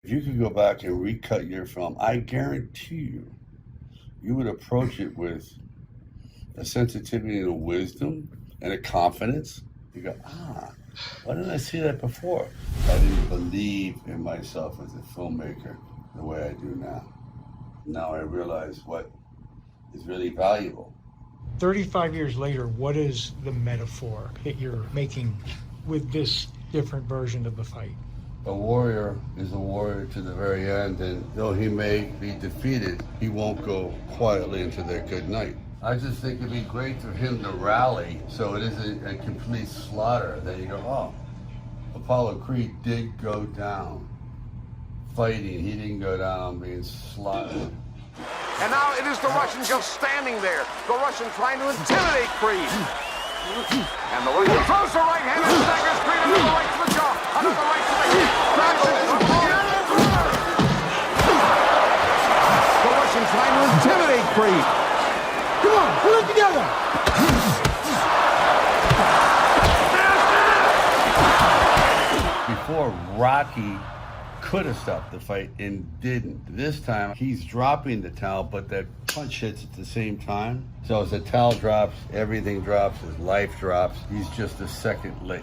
If you could go back and recut your film, I guarantee you would approach it with a sensitivity and a wisdom and a confidence. You go, why didn't I see that before? I didn't believe in myself as a filmmaker the way I do now. Now I realize what is really valuable. 35 years later, what is the metaphor that you're making with this different version of the fight? A warrior is a warrior to the very end, and though he may be defeated, he won't go quietly into their good night. I just think it'd be great for him to rally so it isn't a complete slaughter. Then you go, oh, Apollo Creed did go down fighting. He didn't go down being slaughtered. And now it is the Russian just standing there. The Russian trying to intimidate Creed. And the Russian throws the right hand and staggers Creed under the right to the jaw. Under the right to the hip. Drago. The Russian trying to intimidate Creed. Come on, pull it together! Before, Rocky could have stopped the fight and didn't. This time, he's dropping the towel, but that punch hits at the same time. So as the towel drops, everything drops, his life drops. He's just a second late.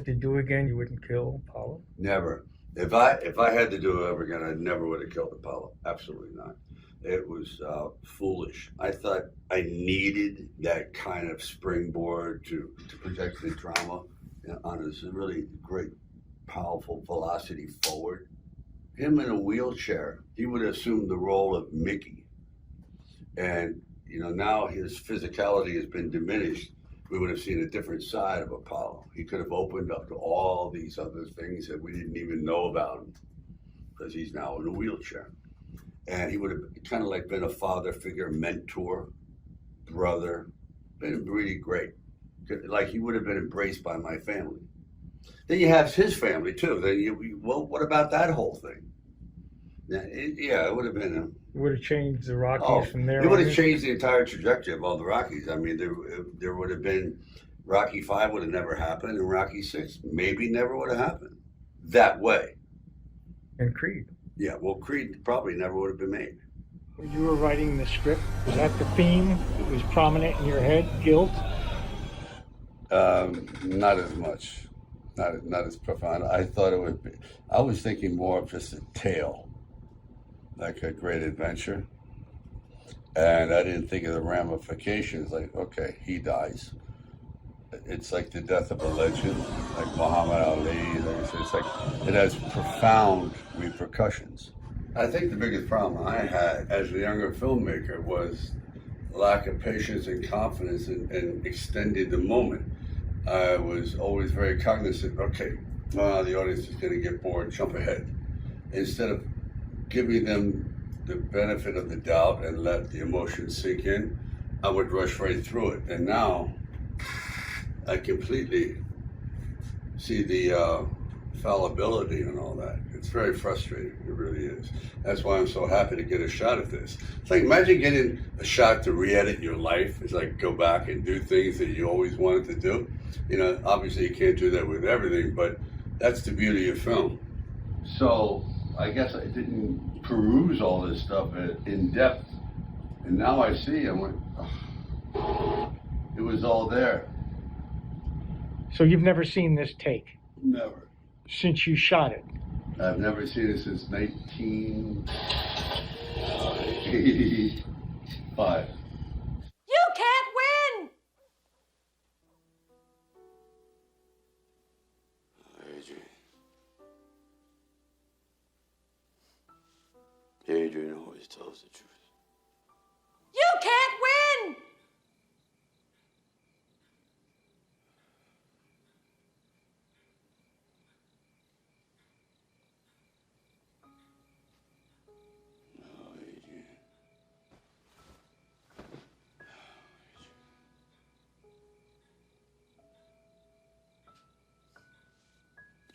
To do again, you wouldn't kill Apollo? Never. If I had to do it over again, I never would have killed Apollo. Absolutely not. It was foolish. I thought I needed that kind of springboard to project the drama on his really great, powerful velocity forward. Him in a wheelchair, he would have assumed the role of Mickey. And, now his physicality has been diminished. We would have seen a different side of Apollo. He could have opened up to all these other things that we didn't even know about him because he's now in a wheelchair. And he would have kind of like been a father figure, mentor, brother, been really great. Like he would have been embraced by my family. Then you have his family too. Then what about that whole thing? It would have been It would have changed the Rockies from there. It would have changed the entire trajectory of all the Rockies. I mean, there would have been Rocky V would have never happened, and Rocky VI maybe never would have happened that way. And Creed. Yeah, well, Creed probably never would have been made. When you were writing the script, was that the theme that was prominent in your head? Guilt? Not as much, not as profound. I thought it would be. I was thinking more of just a tale. Like a great adventure. And I didn't think of the ramifications, like, okay, he dies. It's like the death of a legend, like Muhammad Ali. It's like, it has profound repercussions. I think the biggest problem I had as a younger filmmaker was lack of patience and confidence in extending the moment. I was always very cognizant, okay, the audience is gonna get bored, jump ahead. Instead of giving them the benefit of the doubt and let the emotion sink in, I would rush right through it. And now I completely see the fallibility and all that. It's very frustrating, it really is. That's why I'm so happy to get a shot at this. It's like, imagine getting a shot to re-edit your life. It's like go back and do things that you always wanted to do. Obviously you can't do that with everything, but that's the beauty of film. So I guess I didn't peruse all this stuff in depth. And now I see, I went, oh, it was all there. So you've never seen this take? Never. Since you shot it? I've never seen it since 1985. You can't win! Adrian always tells the truth. You can't win!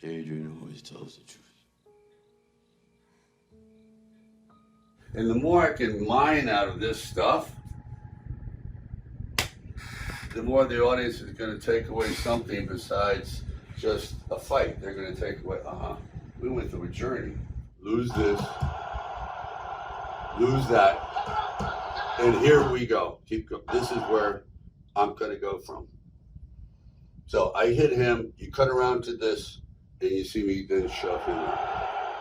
Adrian always tells the truth. And the more I can mine out of this stuff, the more the audience is going to take away something besides just a fight. They're going to take away, we went through a journey. Lose this, lose that, and here we go. Keep going. This is where I'm going to go from. So I hit him, you cut around to this, and you see me then shove him out.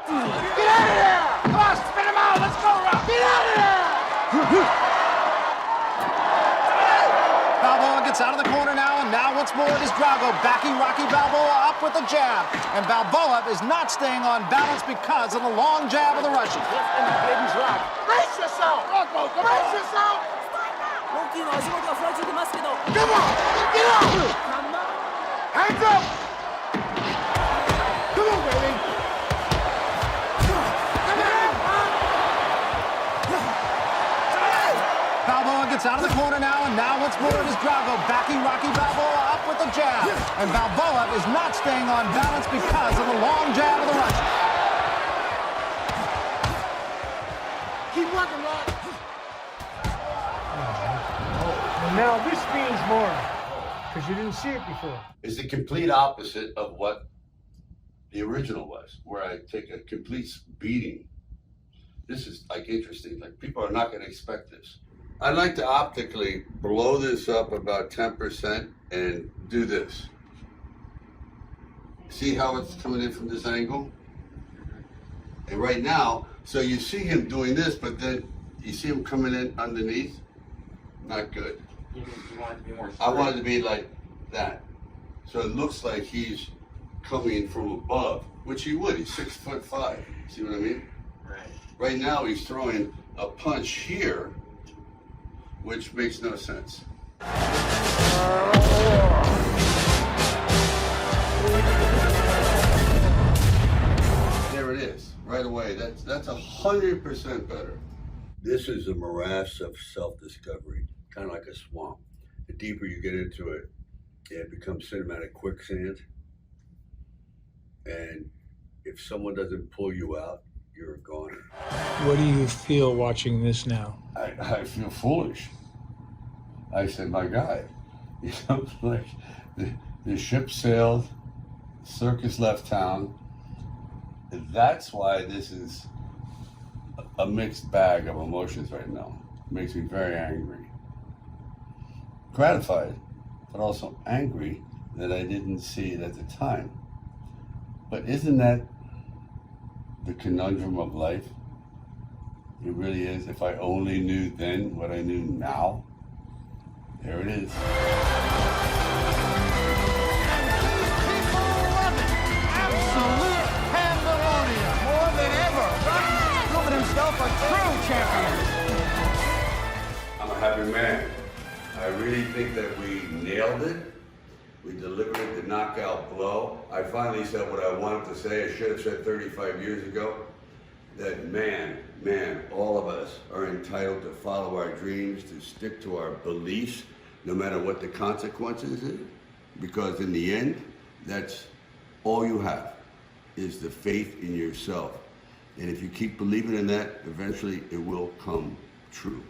Get out of here! Come on, spin him out! Let's go, Rob! Get out of here! Balboa gets out of the corner now, and now once more it is Drago backing Rocky Balboa up with a jab. And Balboa is not staying on balance because of the long jab of the Russian. Brace yourself! Drago, come on! Brace yourself! Come on! Get out! Hands up! Come on, baby! Balboa gets out of the corner now, and now once more it is Drago backing Rocky Balboa up with a jab. And Balboa is not staying on balance because of the long jab of the Russian. Keep working, Rod! And now this means more, because you didn't see it before. It's the complete opposite of what the original was, where I take a complete beating. This is like interesting, like people are not going to expect this. I'd like to optically blow this up about 10% and do this. See how it's coming in from this angle? And right now, so you see him doing this, but then you see him coming in underneath? Not good. You want it to be more I want it to be like that. So it looks like he's coming from above, which he would. He's 6'5". See what I mean? right. Right now he's throwing a punch here, which makes no sense. There it is, right away. That's 100% better. This is a morass of self-discovery, kind of like a swamp. The deeper you get into it, it becomes cinematic quicksand. And if someone doesn't pull you out, you're a goner. What do you feel watching this now? I feel foolish. I said, my God, you know, like the ship sailed, circus left town. That's why this is a mixed bag of emotions right now. It makes me very angry. Gratified, but also angry that I didn't see it at the time. But isn't that the conundrum of life? It really is. If I only knew then what I knew now, there it is. Absolute pandemonium. More than ever. Rocky's proving himself a true champion. I'm a happy man. I really think that we nailed it. We delivered the knockout blow. I finally said what I wanted to say. I should have said 35 years ago. That man, all of us are entitled to follow our dreams, to stick to our beliefs, no matter what the consequences is. Because in the end, that's all you have, is the faith in yourself. And if you keep believing in that, eventually it will come true.